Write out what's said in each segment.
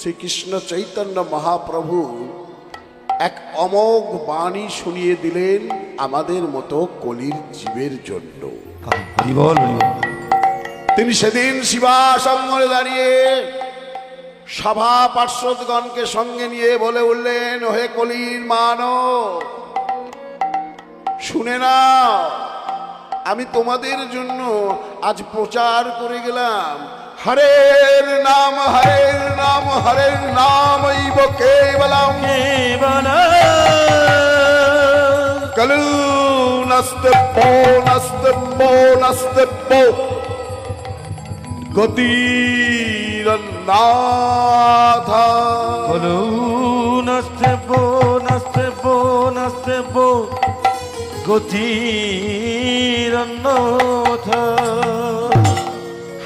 শ্রীকৃষ্ণ চৈতন্য মহাপ্রভু এক অমোঘ বাণী শুনিয়ে দিলেন আমাদের মতো কলির জীবের জন্য। তিনি সেদিন শিবাসঙ্গরে দাঁড়িয়ে সভা পার্শ্বদগণকে সঙ্গে নিয়ে বলে উঠলেন, হে কলির মানব, শুনে না, আমি তোমাদের জন্য আজ প্রচার করে গেলাম হরের নাম হরের নাম হরের নাম কেবলম কলু নস্তপো নস্তপো নস্তপো গতিরনাথ কলু নস্তপো নস্তপো নস্তপো গতিরনাথ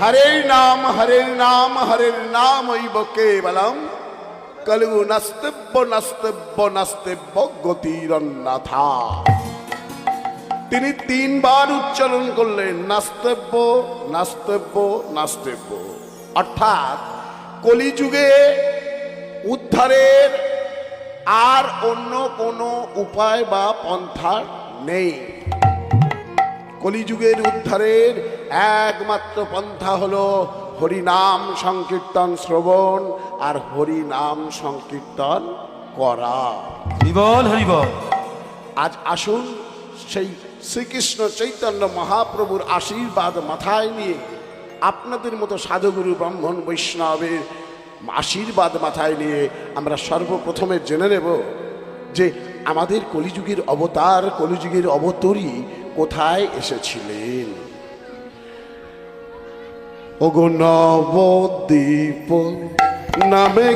হরের নাম হরের নাম হরের নাম কেবলম কলু নস্তব্য নস্তব্য নস্তব্য গতিরনাথ। তিনি তিনবার উচ্চারণ করলেন নাস্তব্য নাস্তব্য নাস্তব্য, অর্থাৎ কলিযুগে উদ্ধারের আর অন্য কোনো উপায় বা পন্থা নেই। কলিযুগের উদ্ধারের একমাত্র পন্থা হলো হরিনাম সংকীর্তন শ্রবণ আর হরিনাম সংকীর্তন করা। হরিবল হরিবল। আজ আসুন সেই শ্রীকৃষ্ণ চৈতন্য মহাপ্রভুর আশীর্বাদ মাথায় নিয়ে আপনাদের মতো সাধুগুরু ব্রাহ্মণ বৈষ্ণবের আশীর্বাদ মাথায় নিয়ে আমরা সর্বপ্রথমে জেনে নেব যে আমাদের কলিযুগের অবতার, কলিযুগের অবতরী কোথায় এসেছিলেন। ওগো নবদ্বীপ নামে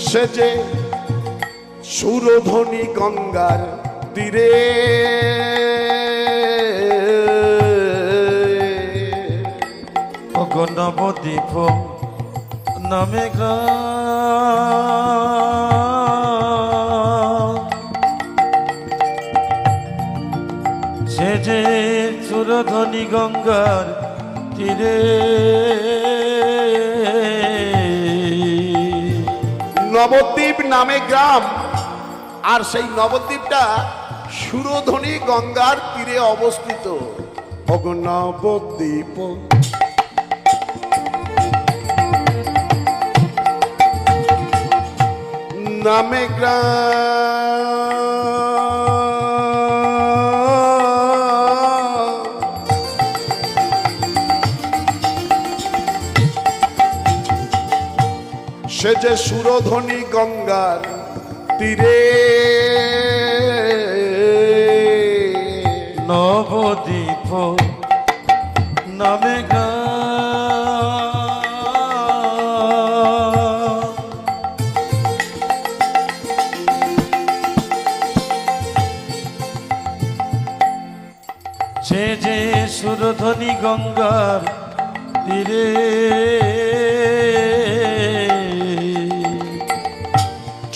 সে যে সুরধ্বনি গঙ্গার তীরে নবদ্বীপ নামে সে যে সুরধ্বনি গঙ্গার তীরে নবদ্বীপ নামে গ্রাম, আর সেই নবদ্বীপটা সুরধ্বনি গঙ্গার তীরে অবস্থিত। ওগো নবদ্বীপ নামে গ্রাম, সে যে সুরধ্বনি গঙ্গার তীরে নবদ্বীপ নামে সে যে সুরধ্বনি গঙ্গার তীরে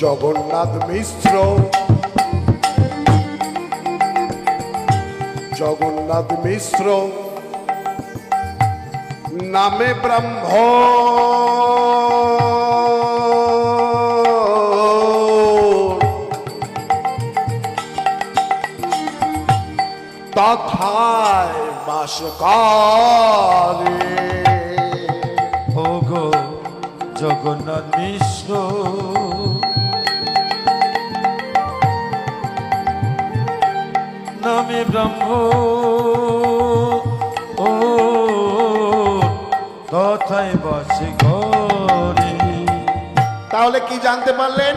জগন্নাথ মিশ্র, জগন্নাথ মিশ্র নামে ব্রাহ্মণ তথায় বাস করে। ওগো জগন্নাথ মিশ্র নামে ব্রহ্ম ও তথায় বাসে ঘরে। তাহলে কি জানতে পারলেন?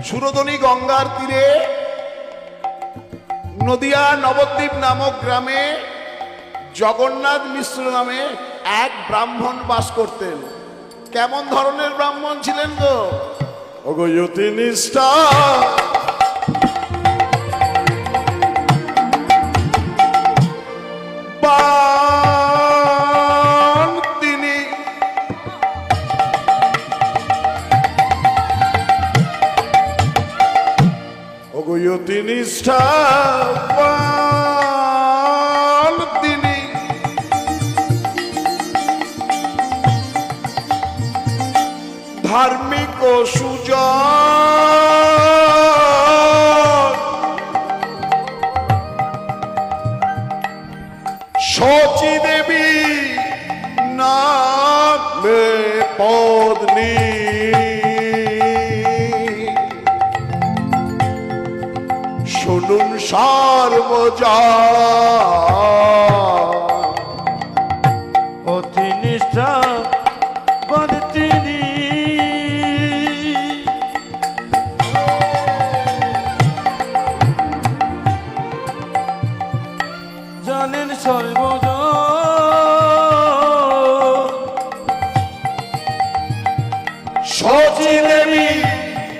সুরধ্বনি গঙ্গার তীরে নদিয়া নবদ্বীপ নামক গ্রামে জগন্নাথ মিশ্র নামে এক ব্রাহ্মণ বাস করতেন। কেমন ধরনের ব্রাহ্মণ ছিলেন গো? ওগো যতি নিষ্ঠা, তিনি অতি নিষ্ঠাবান তিনি, ধার্মিক ও সুজন, শচী দেবী নামে পত্নী, শুনুন সর্বজা অতি নিষ্ঠা বান তিনি, জানেন সর্বজন, শচী দেবী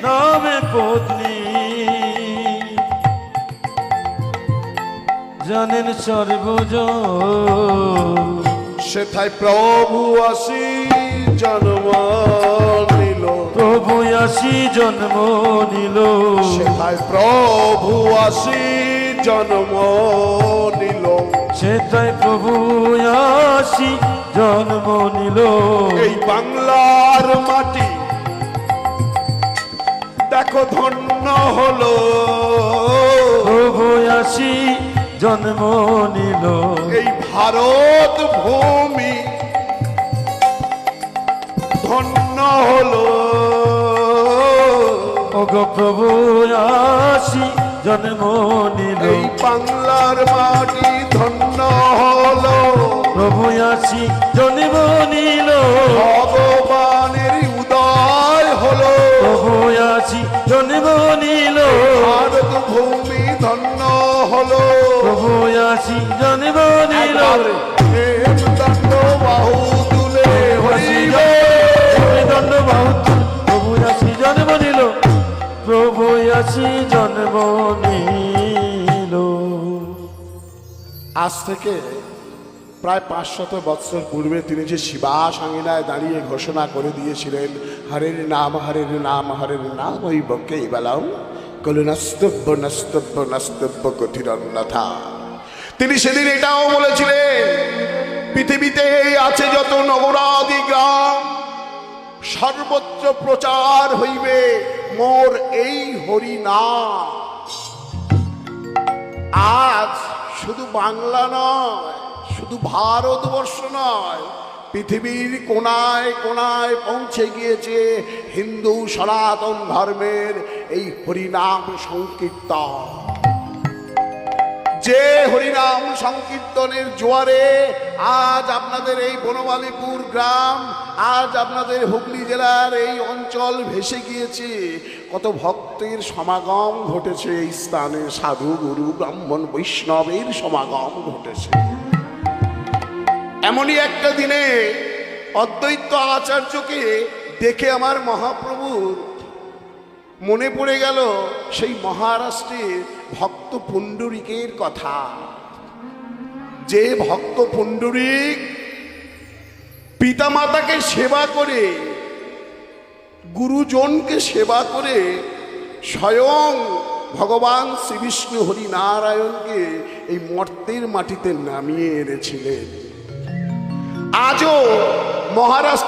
নামে পত্নী, জানেন সর্বজন। সেথায় প্রভু আসি জন্ম নিল, প্রভু আসি জন্ম নিল, সেথায় প্রভু আসি জন্ম নিল, সেটাই প্রভু আসি জন্ম নিল। এই বাংলার মাটি দেখো ধন্য হলো, প্রভু আসি জন্ম নিল, এই ভারত ভূমি ধন্য হলো, ওগো প্রভু আসি জন্ম নিল, এই বাংলার মাটি ধন্য হলো, প্রভু আসি জন্ম নিল, ভগবানের উদয় হলো, প্রভু আসি জন্ম নিল, ভারত ভূমি ধন্য হলো, প্রভু আসি জন্ম নিল, দণ্ড বাহু তুলে হরিবে, দণ্ড বাহুত প্রভু আসি জন্ম নিল, প্রভু আসি জন্ম নিল। আজ থেকে প্রায় 500 বৎসর পূর্বে তিনি যে শিবা সাঙ্গিনায় দাঁড়িয়ে ঘোষণা করে দিয়েছিলেন, হরের নাম হরের নাম হরের নাম ওই বকে বেলাও কলু নস্তব্য নস্তব্য নস্তব্য কথিরন্যথা। তিনি সেদিন এটাও বলেছিলেন, পৃথিবীতে আছে যত নগরাদি গ্রাম, সর্বত্র প্রচার হইবে মোর এই হরি নাম। আজ শুধু বাংলা নয়, শুধু ভারতবর্ষ নয়, পৃথিবীর কোনায় কোনায় পৌঁছে গিয়েছে হিন্দু সনাতন ধর্মের এই হরিনাম সংকীর্তন। যে হরিনাম সংকীর্তনের জোয়ারে আজ আপনাদের এই বনমালীপুর গ্রাম, আজ আপনাদের হুগলি জেলার এই অঞ্চল ভেসে গিয়েছে, কত ভক্তের সমাগম ঘটেছে, এই স্থানে সাধু গুরু ব্রাহ্মণ বৈষ্ণবের সমাগম ঘটেছে। এমনই একটা দিনে অদ্বৈত আচার্যকে দেখে আমার মহাপ্রভুর মনে পড়ে গেল সেই মহারাষ্ট্রের ভক্ত পুণ্ডরিকের কথা। যে ভক্ত পুণ্ডরিক পিতামাতাকে সেবা করে, গুরুজনকে সেবা করে স্বয়ং ভগবান শ্রীবিষ্ণু হরিনারায়ণকে এই মর্তের মাটিতে নামিয়ে এনেছিলেন। আজও মহারাষ্ট্র